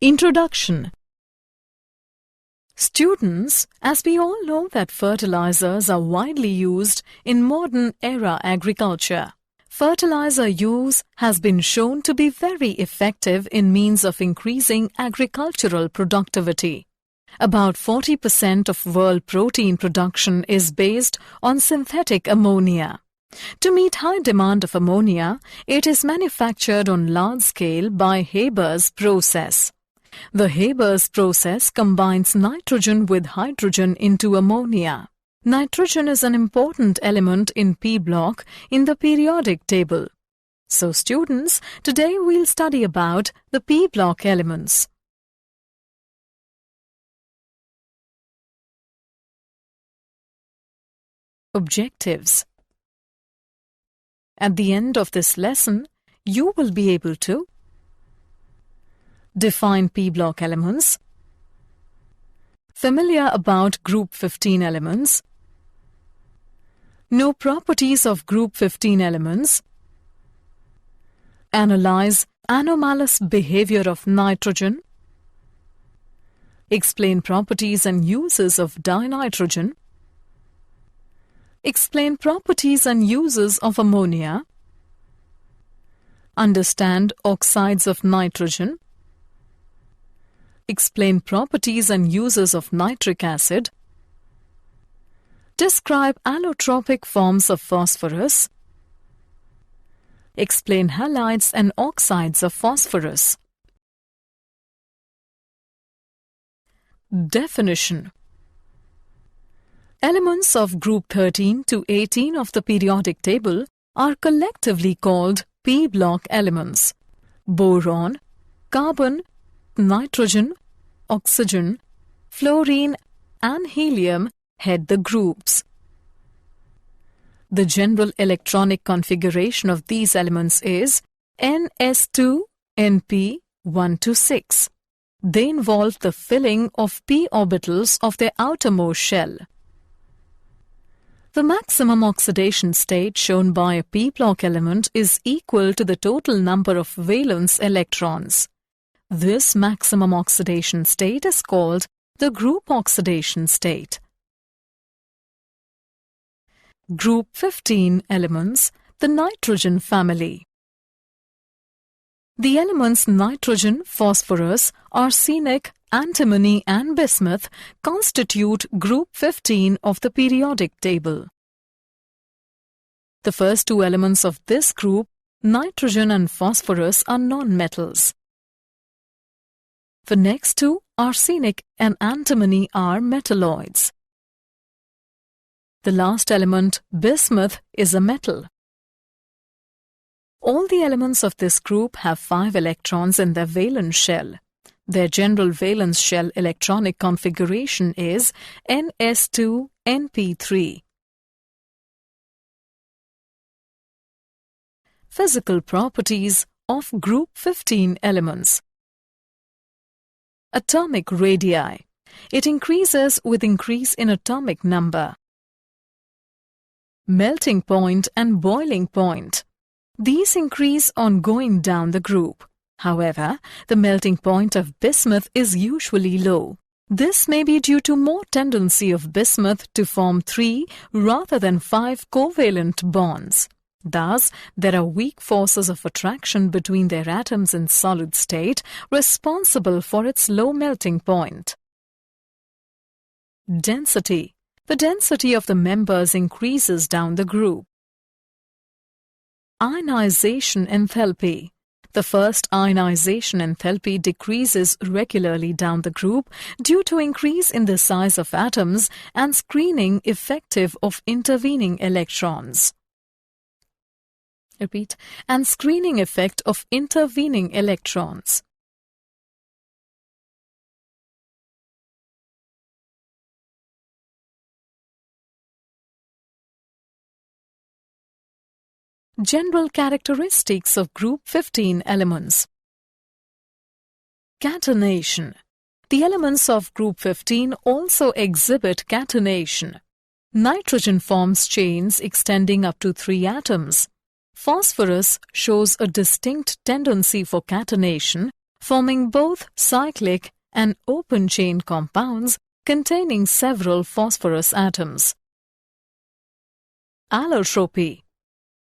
Introduction. Students, as we all know that fertilizers are widely used in modern era agriculture. Fertilizer use has been shown to be very effective in means of increasing agricultural productivity. About 40% of world protein production is based on synthetic ammonia. To meet high demand of ammonia, it is manufactured on large scale by Haber's process. The Haber's process combines nitrogen with hydrogen into ammonia. Nitrogen is an important element in P block in the periodic table. So students, today we'll study about the P block elements. Objectives. At the end of this lesson, you will be able to define P block elements, familiar about group 15 elements, know properties of group 15 elements, analyze anomalous behavior of nitrogen, explain properties and uses of dinitrogen, explain properties and uses of ammonia, understand oxides of nitrogen, explain properties and uses of nitric acid, describe allotropic forms of phosphorus, explain halides and oxides of phosphorus. Definition. Elements of group 13 to 18 of the periodic table are collectively called P block elements. Boron, carbon, nitrogen, oxygen, fluorine and helium head the groups. The general electronic configuration of these elements is Ns2Np126. They involve the filling of p orbitals of their outermost shell. The maximum oxidation state shown by a P block element is equal to the total number of valence electrons. This maximum oxidation state is called the group oxidation state. Group 15 elements, the nitrogen family. The elements nitrogen, phosphorus, arsenic, antimony and bismuth constitute group 15 of the periodic table. The first two elements of this group, nitrogen and phosphorus, are non-metals. The next two, arsenic and antimony, are metalloids. The last element, bismuth, is a metal. All the elements of this group have 5 electrons in their valence shell. Their general valence shell electronic configuration is Ns2Np3. Physical properties of group 15 elements. Atomic radii. It increases with increase in atomic number. Melting point and boiling point. These increase on going down the group. However, the melting point of bismuth is usually low. This may be due to more tendency of bismuth to form 3 rather than 5 covalent bonds. Thus, there are weak forces of attraction between their atoms in solid state responsible for its low melting point. Density. The density of the members increases down the group. Ionization enthalpy. The first ionization enthalpy decreases regularly down the group due to increase in the size of atoms and screening effective of intervening electrons. Repeat. And screening effect of intervening electrons. General characteristics of group 15 elements. Catenation. The elements of group 15 also exhibit catenation. Nitrogen forms chains extending up to 3 atoms. Phosphorus shows a distinct tendency for catenation, forming both cyclic and open-chain compounds containing several phosphorus atoms. Allotropy.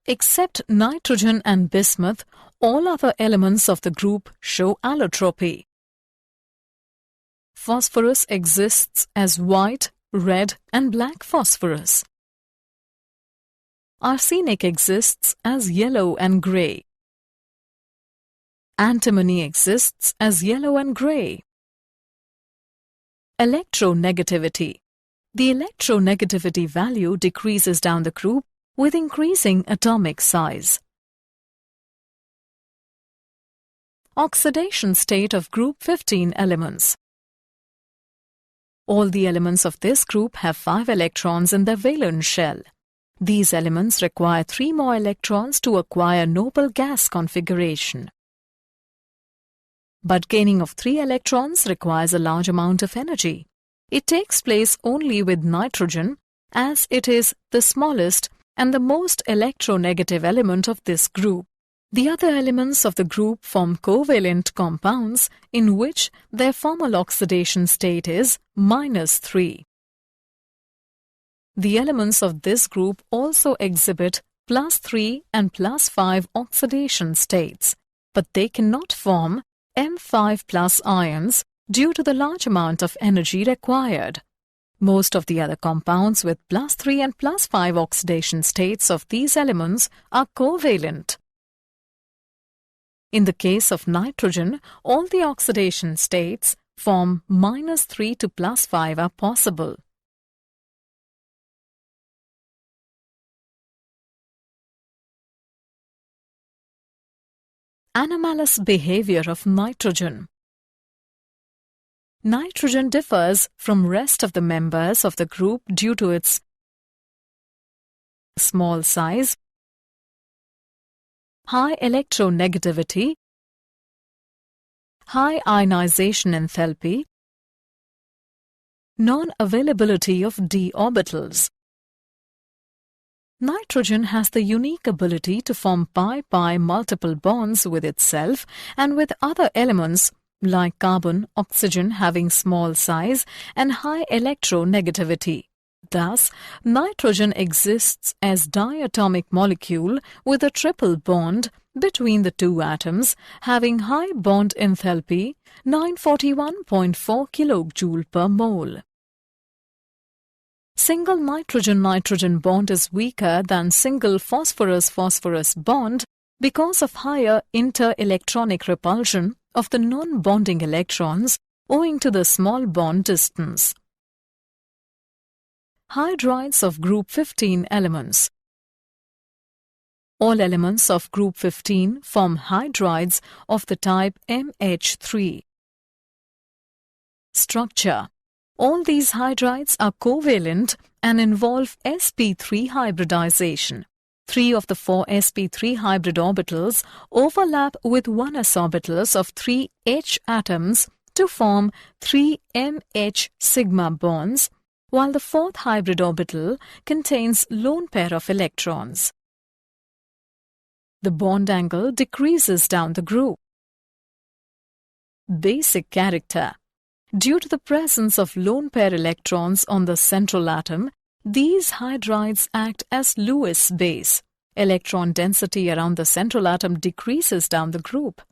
Except nitrogen and bismuth, all other elements of the group show allotropy. Phosphorus exists as white, red, and black phosphorus. Arsenic exists as yellow and grey. Antimony exists as yellow and grey. Electronegativity. The electronegativity value decreases down the group with increasing atomic size. Oxidation state of group 15 elements. All the elements of this group have 5 electrons in their valence shell. These elements require 3 more electrons to acquire noble gas configuration. But gaining of 3 electrons requires a large amount of energy. It takes place only with nitrogen, as it is the smallest and the most electronegative element of this group. The other elements of the group form covalent compounds in which their formal oxidation state is -3. The elements of this group also exhibit +3 and +5 oxidation states, but they cannot form M5+ ions due to the large amount of energy required. Most of the other compounds with +3 and +5 oxidation states of these elements are covalent. In the case of nitrogen, all the oxidation states from -3 to +5 are possible. Anomalous behavior of nitrogen. Nitrogen differs from rest of the members of the group due to its small size, high electronegativity, high ionization enthalpy, non-availability of d orbitals. Nitrogen has the unique ability to form pi-pi multiple bonds with itself and with other elements like carbon, oxygen having small size and high electronegativity. Thus, nitrogen exists as diatomic molecule with a triple bond between the two atoms having high bond enthalpy 941.4 kJ per mole. Single nitrogen-nitrogen bond is weaker than single phosphorus-phosphorus bond because of higher inter-electronic repulsion of the non-bonding electrons owing to the small bond distance. Hydrides of group 15 elements. All elements of group 15 form hydrides of the type MH3. Structure. All these hydrides are covalent and involve sp3 hybridization. 3 of the 4 sp3 hybrid orbitals overlap with 1s orbitals of 3 H atoms to form 3 MH sigma bonds, while the 4th hybrid orbital contains lone pair of electrons. The bond angle decreases down the group. Basic character. Due to the presence of lone pair electrons on the central atom, these hydrides act as Lewis base. Electron density around the central atom decreases down the group.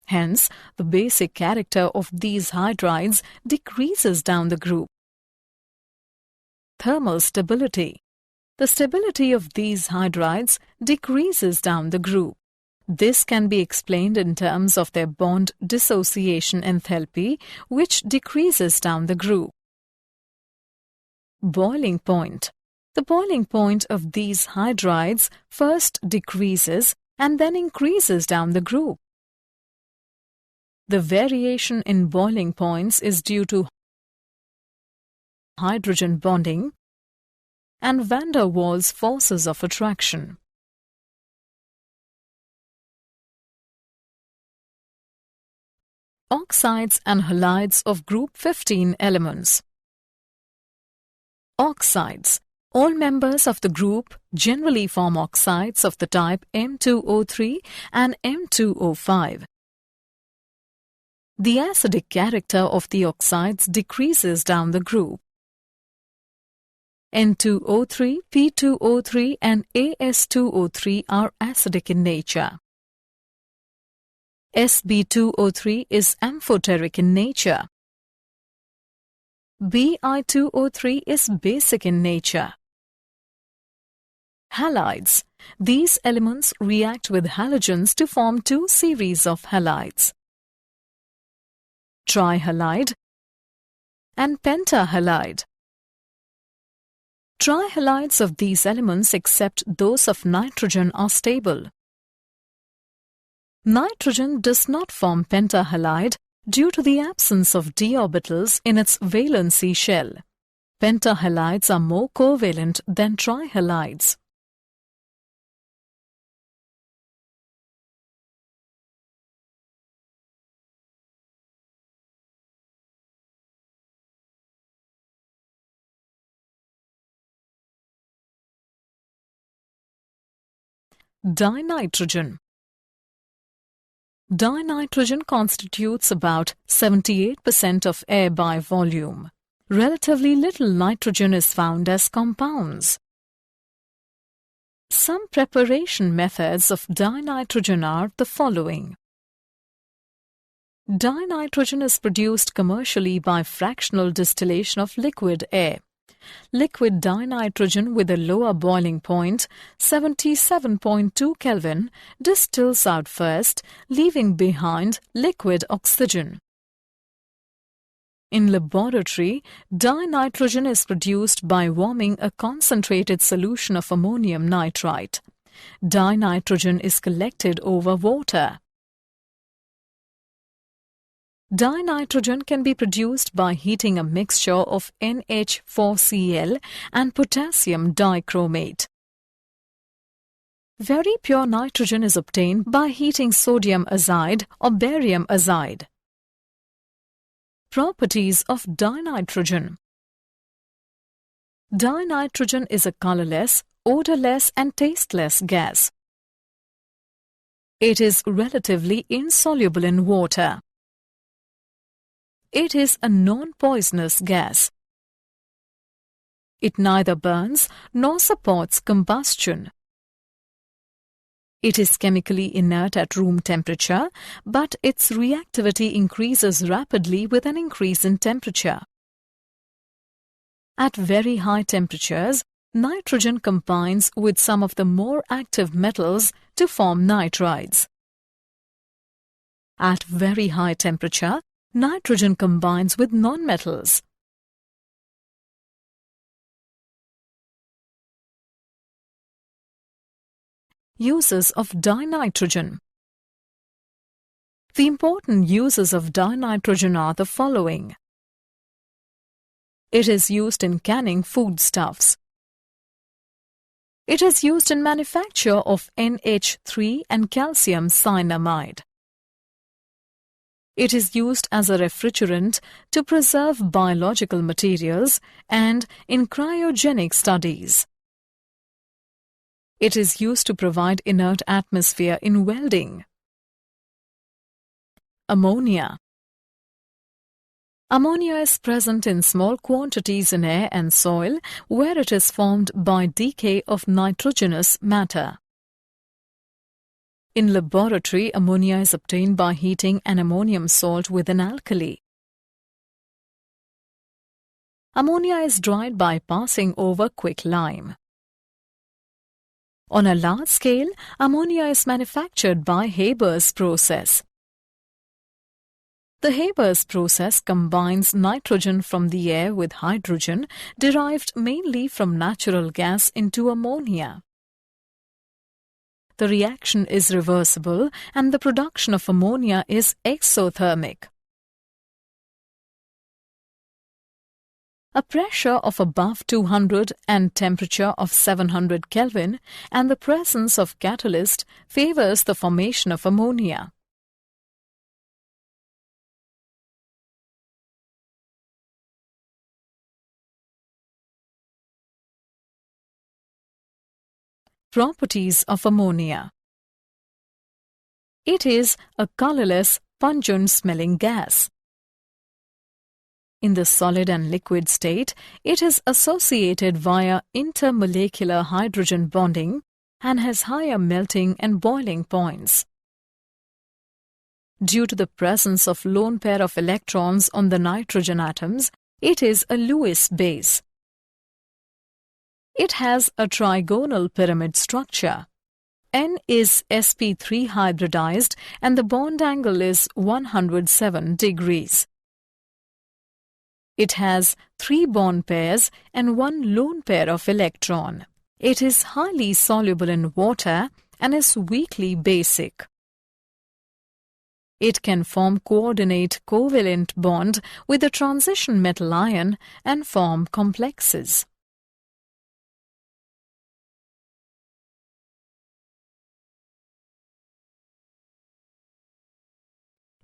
Hence, the basic character of these hydrides decreases down the group. Thermal stability. The stability of these hydrides decreases down the group. This can be explained in terms of their bond dissociation enthalpy, which decreases down the group. Boiling point. The boiling point of these hydrides first decreases and then increases down the group. The variation in boiling points is due to hydrogen bonding and van der Waals forces of attraction. Oxides and halides of group 15 elements. Oxides. All members of the group generally form oxides of the type M2O3 and M2O5. the acidic character of the oxides decreases down the group. N2O3, P2O3 and As2O3 are acidic in nature. Sb2O3 is amphoteric in nature. Bi2O3 is basic in nature. Halides. These elements react with halogens to form two series of halides: trihalide and pentahalide. Trihalides of these elements, except those of nitrogen, are stable. Nitrogen does not form pentahalide due to the absence of d orbitals in its valency shell. Pentahalides are more covalent than trihalides. Dinitrogen. Dinitrogen constitutes about 78% of air by volume. Relatively little nitrogen is found as compounds. Some preparation methods of dinitrogen are the following. Dinitrogen is produced commercially by fractional distillation of liquid air. Liquid dinitrogen with a lower boiling point, 77.2 Kelvin, distills out first, leaving behind liquid oxygen. In laboratory, dinitrogen is produced by warming a concentrated solution of ammonium nitrite. Dinitrogen is collected over water. Dinitrogen can be produced by heating a mixture of NH4Cl and potassium dichromate. Very pure nitrogen is obtained by heating sodium azide or barium azide. Properties of dinitrogen. Dinitrogen is a colorless, odorless and tasteless gas. It is relatively insoluble in water. It is a non-poisonous gas. It neither burns nor supports combustion. It is chemically inert at room temperature, but its reactivity increases rapidly with an increase in temperature. At very high temperatures, nitrogen combines with some of the more active metals to form nitrides. At very high temperature, nitrogen combines with nonmetals. Uses of dinitrogen. The important uses of dinitrogen are the following. It is used in canning foodstuffs. It is used in manufacture of NH3 and calcium cyanamide. It is used as a refrigerant to preserve biological materials and in cryogenic studies. It is used to provide inert atmosphere in welding. Ammonia. Ammonia is present in small quantities in air and soil where it is formed by decay of nitrogenous matter. In laboratory, ammonia is obtained by heating an ammonium salt with an alkali. Ammonia is dried by passing over quicklime. On a large scale, ammonia is manufactured by Haber's process. The Haber's process combines nitrogen from the air with hydrogen derived mainly from natural gas into ammonia. The reaction is reversible and the production of ammonia is exothermic. A pressure of above 200 and temperature of 700 Kelvin and the presence of catalyst favors the formation of ammonia. Properties of ammonia. It is a colorless, pungent-smelling gas. In the solid and liquid state, it is associated via intermolecular hydrogen bonding and has higher melting and boiling points. Due to the presence of lone pair of electrons on the nitrogen atoms, it is a Lewis base. It has a trigonal pyramid structure. N is sp3 hybridized and the bond angle is 107 degrees. It has 3 bond pairs and 1 lone pair of electron. It is highly soluble in water and is weakly basic. It can form coordinate covalent bond with the transition metal ion and form complexes.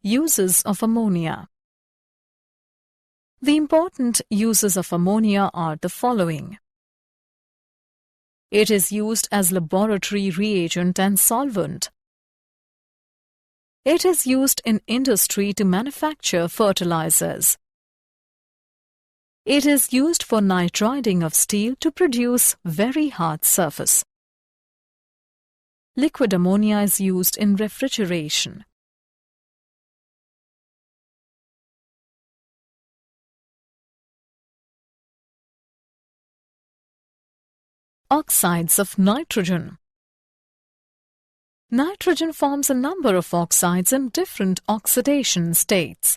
Uses of ammonia. The important uses of ammonia are the following. It is used as laboratory reagent and solvent. It is used in industry to manufacture fertilizers. It is used for nitriding of steel to produce very hard surface. Liquid ammonia is used in refrigeration. Oxides of nitrogen. Nitrogen forms a number of oxides in different oxidation states.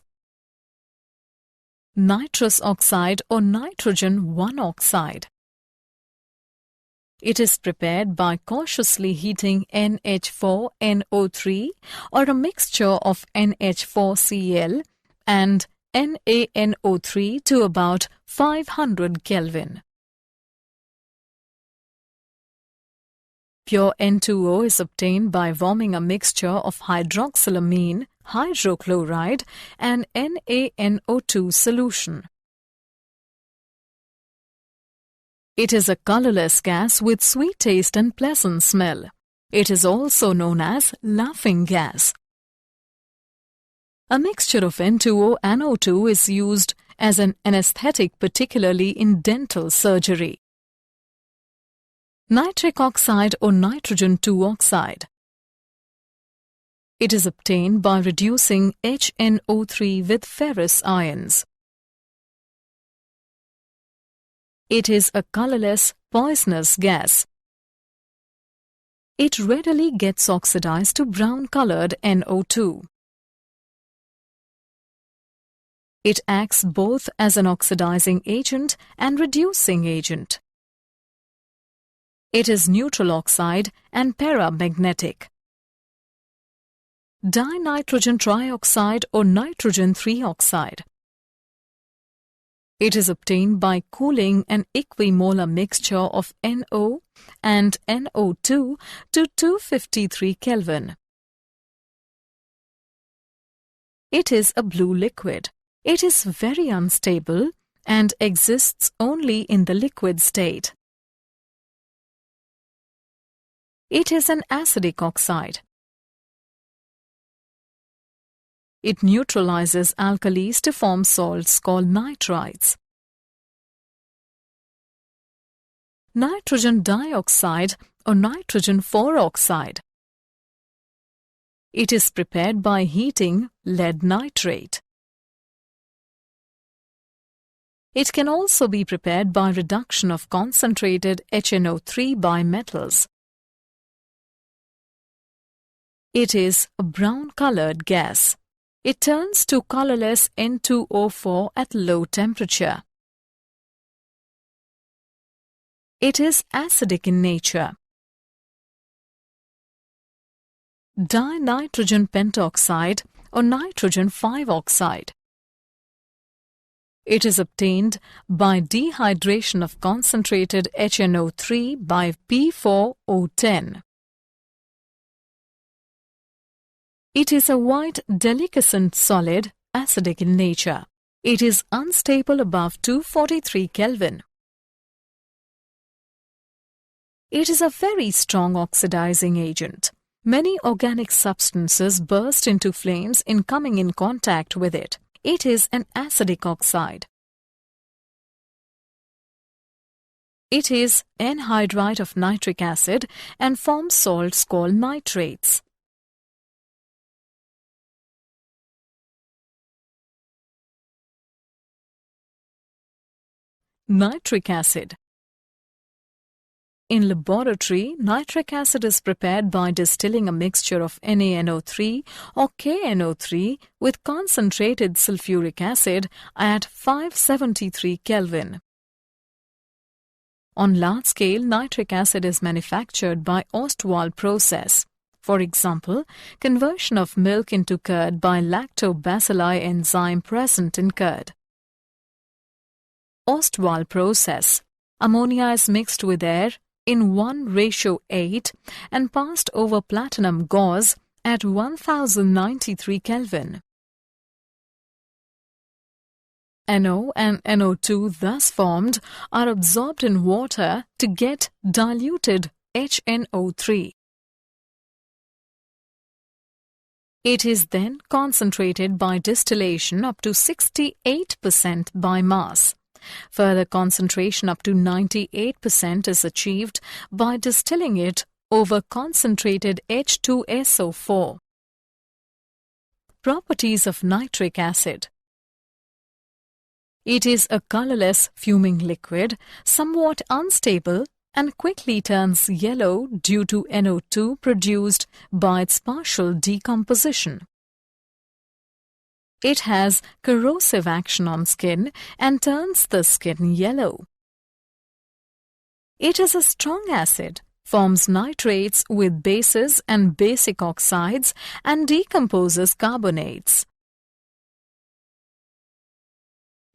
Nitrous oxide or nitrogen 1 oxide. It is prepared by cautiously heating NH4NO3 or a mixture of NH4Cl and NaNO3 to about 500 Kelvin. Pure N2O is obtained by warming a mixture of hydroxylamine, hydrochloride and NaNO2 solution. It is a colorless gas with sweet taste and pleasant smell. It is also known as laughing gas. A mixture of N2O and O2 is used as an anesthetic, particularly in dental surgery. Nitric oxide or nitrogen 2 oxide. It is obtained by reducing HNO3 with ferrous ions. It is a colorless, poisonous gas. It readily gets oxidized to brown-colored NO2. It acts both as an oxidizing agent and reducing agent. It is neutral oxide and paramagnetic. Dinitrogen trioxide or nitrogen 3 oxide. It is obtained by cooling an equimolar mixture of NO and NO2 to 253 Kelvin. It is a blue liquid. It is very unstable and exists only in the liquid state. It is an acidic oxide. It neutralizes alkalis to form salts called nitrides. Nitrogen dioxide or nitrogen 4 oxide. It is prepared by heating lead nitrate. It can also be prepared by reduction of concentrated HNO3 by metals. It is a brown-colored gas. It turns to colorless N2O4 at low temperature. It is acidic in nature. Dinitrogen pentoxide or nitrogen 5 oxide. It is obtained by dehydration of concentrated HNO3 by P4O10. It is a white, delicescent solid, acidic in nature. It is unstable above 243 Kelvin. It is a very strong oxidizing agent. Many organic substances burst into flames in coming in contact with it. It is an acidic oxide. It is anhydride of nitric acid and forms salts called nitrates. Nitric acid. In laboratory, nitric acid is prepared by distilling a mixture of NaNO3 or KNO3 with concentrated sulfuric acid at 573 Kelvin. On large scale, nitric acid is manufactured by Ostwald process. For example, conversion of milk into curd by lactobacilli enzyme present in curd. Ostwald process. Ammonia is mixed with air in 1:8 and passed over platinum gauze at 1093 Kelvin. NO and NO2 thus formed are absorbed in water to get diluted HNO3. It is then concentrated by distillation up to 68% by mass. Further concentration up to 98% is achieved by distilling it over concentrated H2SO4. Properties of nitric acid. It is a colorless fuming liquid, somewhat unstable, and quickly turns yellow due to NO2 produced by its partial decomposition. It has corrosive action on skin and turns the skin yellow. It is a strong acid, forms nitrates with bases and basic oxides, and decomposes carbonates.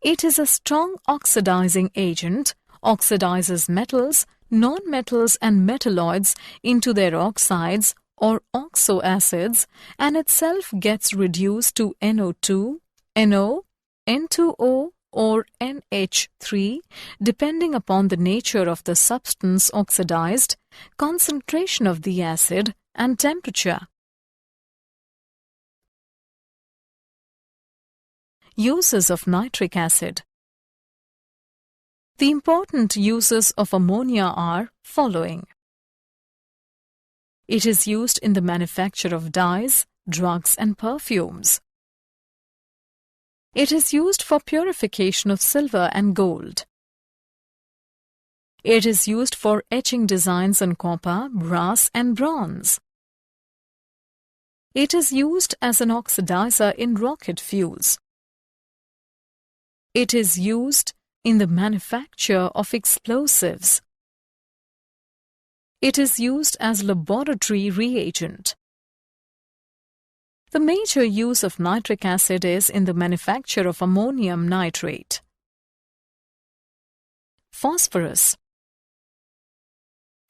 It is a strong oxidizing agent, oxidizes metals, nonmetals and metalloids into their oxides or oxoacids, and itself gets reduced to NO2, NO, N2O or NH3 depending upon the nature of the substance oxidized, concentration of the acid and temperature. Uses of nitric acid. The important uses of ammonia are following. It is used in the manufacture of dyes, drugs and perfumes. It is used for purification of silver and gold. It is used for etching designs on copper, brass and bronze. It is used as an oxidizer in rocket fuels. It is used in the manufacture of explosives. It is used as laboratory reagent. The major use of nitric acid is in the manufacture of ammonium nitrate. Phosphorus.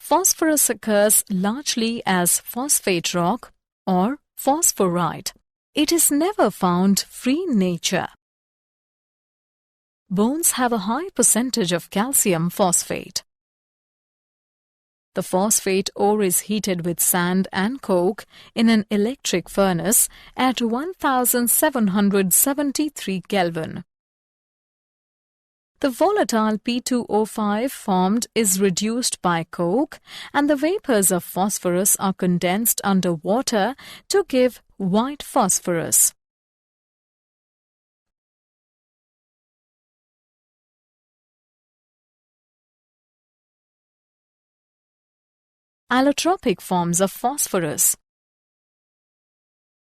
Phosphorus occurs largely as phosphate rock or phosphorite. It is never found free in nature. Bones have a high percentage of calcium phosphate. The phosphate ore is heated with sand and coke in an electric furnace at 1773 Kelvin. The volatile P2O5 formed is reduced by coke, and the vapors of phosphorus are condensed under water to give white phosphorus. Allotropic forms of phosphorus.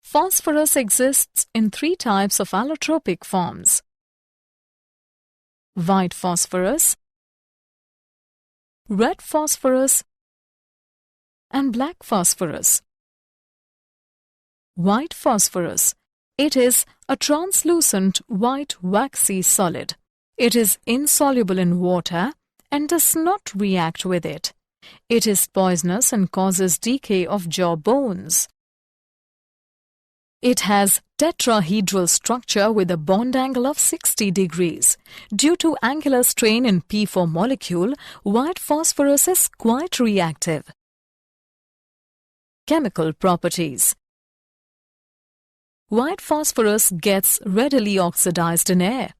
Phosphorus exists in three types of allotropic forms: white phosphorus, red phosphorus, and black phosphorus. White phosphorus. It is a translucent white waxy solid. It is insoluble in water and does not react with it. It is poisonous and causes decay of jaw bones. It has tetrahedral structure with a bond angle of 60 degrees. Due to angular strain in P4 molecule, white phosphorus is quite reactive. Chemical properties. White phosphorus gets readily oxidized in air.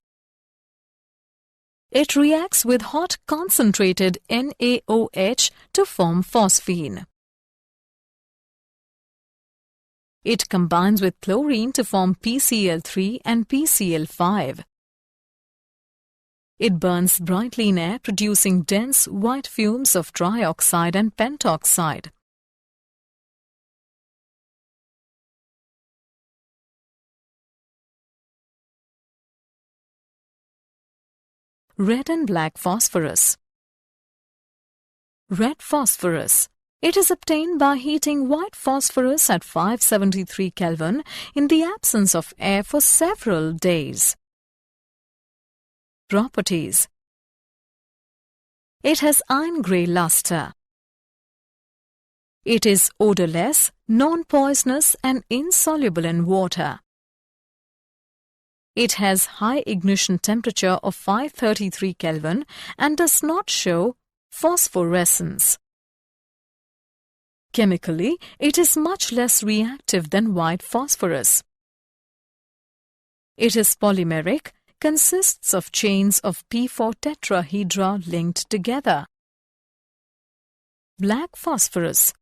It reacts with hot concentrated NaOH to form phosphine. It combines with chlorine to form PCl3 and PCl5. It burns brightly in air, producing dense white fumes of trioxide and pentoxide. Red and black phosphorus. Red phosphorus. It is obtained by heating white phosphorus at 573 Kelvin in the absence of air for several days. Properties. It has iron-grey luster. It is odorless, non-poisonous and insoluble in water. It has high ignition temperature of 533 Kelvin and does not show phosphorescence. Chemically, it is much less reactive than white phosphorus. It is polymeric, consists of chains of P4 tetrahedra linked together. Black phosphorus.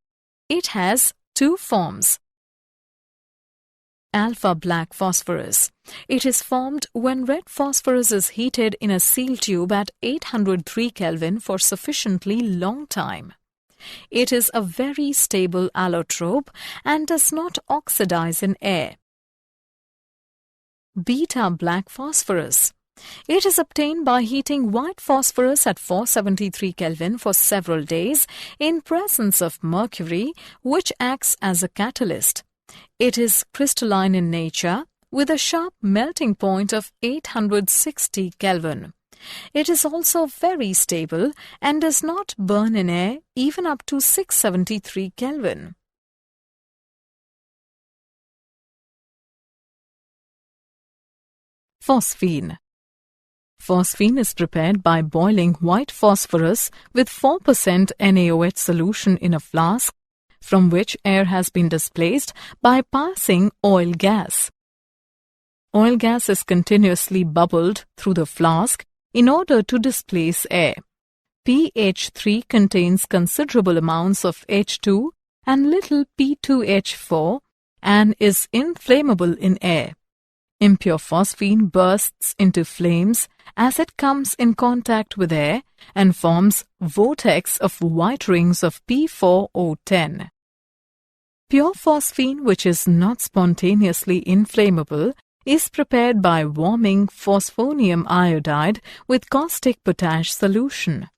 It has two forms. Alpha black phosphorus. It is formed when red phosphorus is heated in a seal tube at 803 Kelvin for sufficiently long time. It is a very stable allotrope and does not oxidize in air. Beta black phosphorus. It is obtained by heating white phosphorus at 473 Kelvin for several days in presence of mercury, which acts as a catalyst. It is crystalline in nature with a sharp melting point of 860 Kelvin. It is also very stable and does not burn in air even up to 673 Kelvin. Phosphine. Phosphine is prepared by boiling white phosphorus with 4% NaOH solution in a flask, from which air has been displaced by passing oil gas. Oil gas is continuously bubbled through the flask in order to displace air. pH3 contains considerable amounts of H2 and little P2H4 and is inflammable in air. Impure phosphine bursts into flames as it comes in contact with air and forms vortex of white rings of P4O10. Pure phosphine, which is not spontaneously inflammable, is prepared by warming phosphonium iodide with caustic potash solution.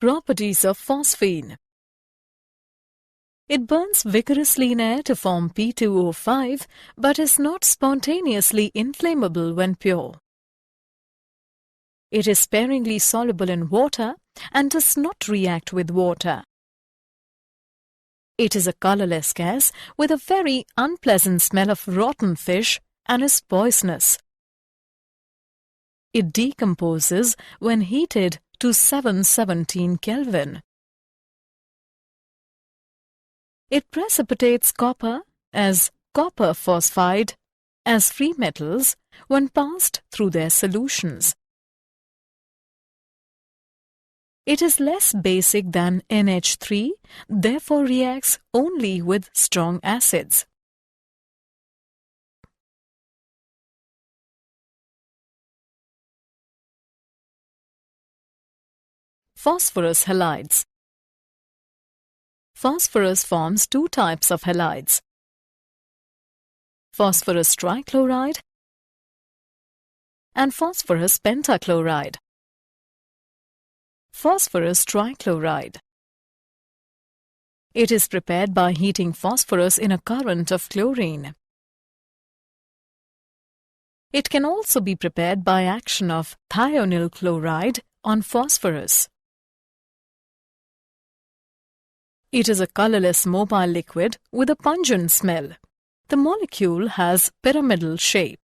Properties of phosphine. It burns vigorously in air to form P2O5 but is not spontaneously inflammable when pure. It is sparingly soluble in water and does not react with water. It is a colorless gas with a very unpleasant smell of rotten fish and is poisonous. It decomposes when heated to 717 Kelvin. It precipitates copper as copper phosphide as free metals when passed through their solutions. It is less basic than NH3, therefore reacts only with strong acids. Phosphorus halides. Phosphorus forms two types of halides: phosphorus trichloride and phosphorus pentachloride. Phosphorus trichloride. It is prepared by heating phosphorus in a current of chlorine. It can also be prepared by action of thionyl chloride on phosphorus. It is a colorless mobile liquid with a pungent smell. The molecule has pyramidal shape.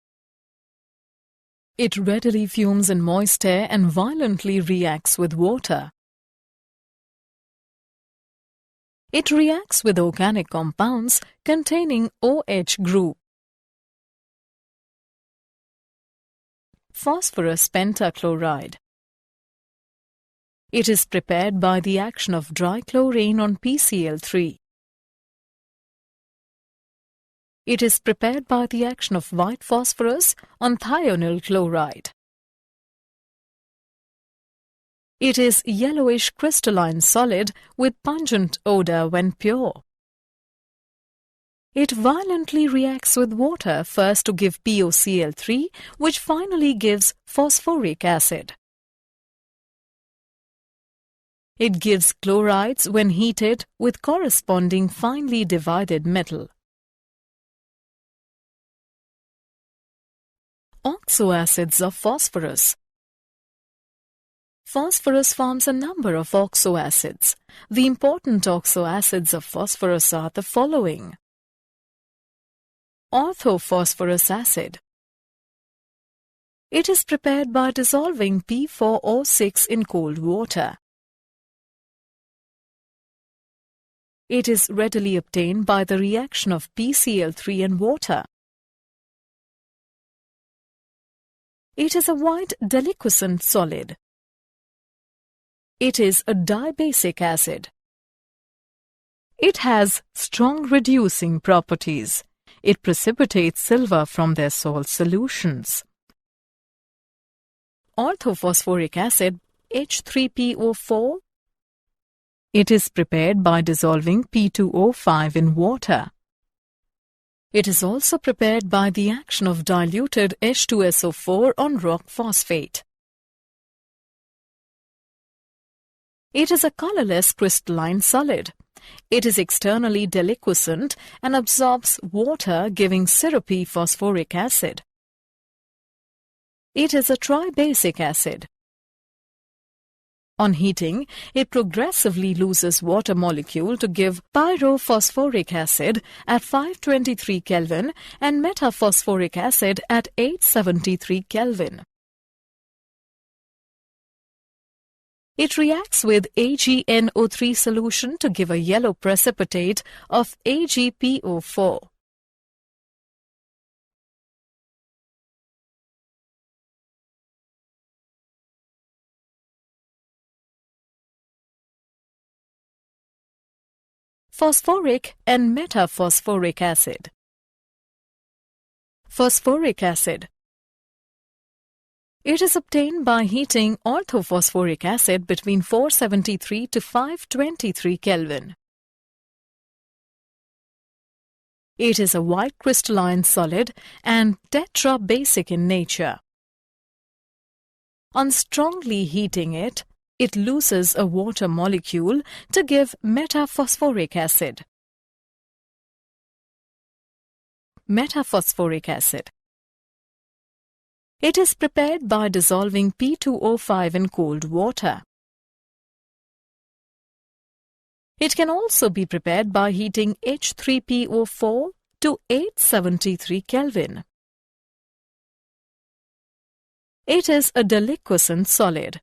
It readily fumes in moist air and violently reacts with water. It reacts with organic compounds containing OH group. Phosphorus Pentachloride. It is prepared by the action of dichlorine on PCl3. It is prepared by the action of white phosphorus on thionyl chloride. It is yellowish crystalline solid with pungent odor when pure. It violently reacts with water first to give POCl3, which finally gives phosphoric acid. It gives chlorides when heated with corresponding finely divided metal. Oxoacids of Phosphorus. Phosphorus forms a number of oxoacids. The important oxoacids of phosphorus are the following. Orthophosphoric acid. It is prepared by dissolving P4O6 in cold water. It is readily obtained by the reaction of PCl3 and water. It is a white deliquescent solid. It is a dibasic acid. It has strong reducing properties. It precipitates silver from their salt solutions. Orthophosphoric acid, H3PO4. It is prepared by dissolving P2O5 in water. It is also prepared by the action of diluted H2SO4 on rock phosphate. It is a colorless crystalline solid. It is externally deliquescent and absorbs water, giving syrupy phosphoric acid. It is a tribasic acid. On heating, it progressively loses water molecule to give pyrophosphoric acid at 523 Kelvin and metaphosphoric acid at 873 Kelvin. It reacts with AgNO3 solution to give a yellow precipitate of AgPO4. Phosphoric and metaphosphoric acid. Phosphoric acid. It is obtained by heating orthophosphoric acid between 473 to 523 Kelvin. It is a white crystalline solid and tetrabasic in nature. On strongly heating it, it loses a water molecule to give metaphosphoric acid. Metaphosphoric acid. It is prepared by dissolving P2O5 in cold water. It can also be prepared by heating H3PO4 to 873 Kelvin. It is a deliquescent solid.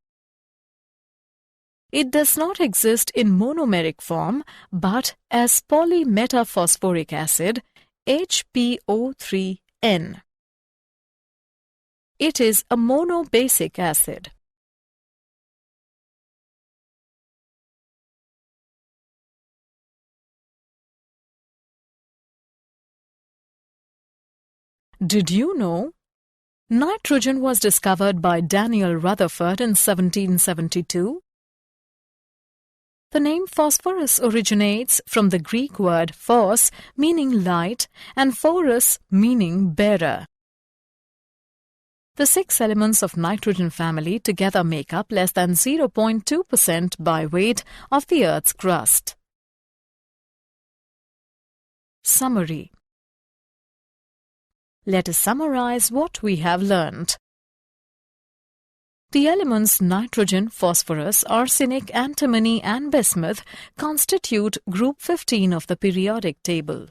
It does not exist in monomeric form but as polymetaphosphoric acid HPO3N. It is a monobasic acid. Did you know? Nitrogen was discovered by Daniel Rutherford in 1772. The name phosphorus originates from the Greek word phos, meaning light, and phorus, meaning bearer. The 6 elements of nitrogen family together make up less than 0.2% by weight of the Earth's crust. Summary. Let us summarize what we have learnt. The elements nitrogen, phosphorus, arsenic, antimony and bismuth constitute group 15 of the periodic table.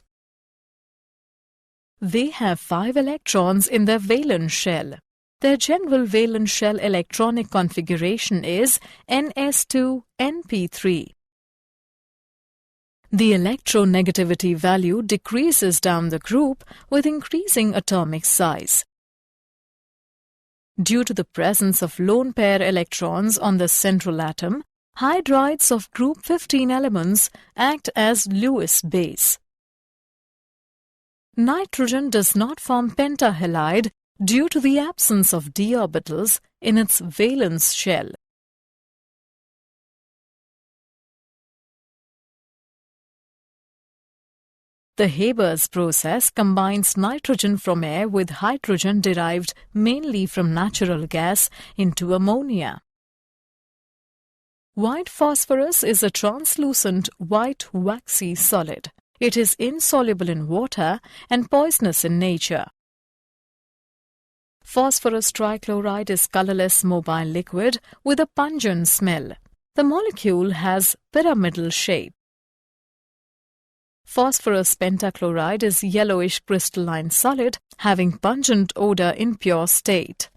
They have 5 electrons in their valence shell. Their general valence shell electronic configuration is Ns2np3. The electronegativity value decreases down the group with increasing atomic size. Due to the presence of lone pair electrons on the central atom, hydrides of group 15 elements act as Lewis base. Nitrogen does not form pentahalide due to the absence of d orbitals in its valence shell. The Haber's process combines nitrogen from air with hydrogen derived mainly from natural gas into ammonia. White phosphorus is a translucent white waxy solid. It is insoluble in water and poisonous in nature. Phosphorus trichloride is colorless mobile liquid with a pungent smell. The molecule has pyramidal shape. Phosphorus pentachloride is yellowish crystalline solid having pungent odor in pure state.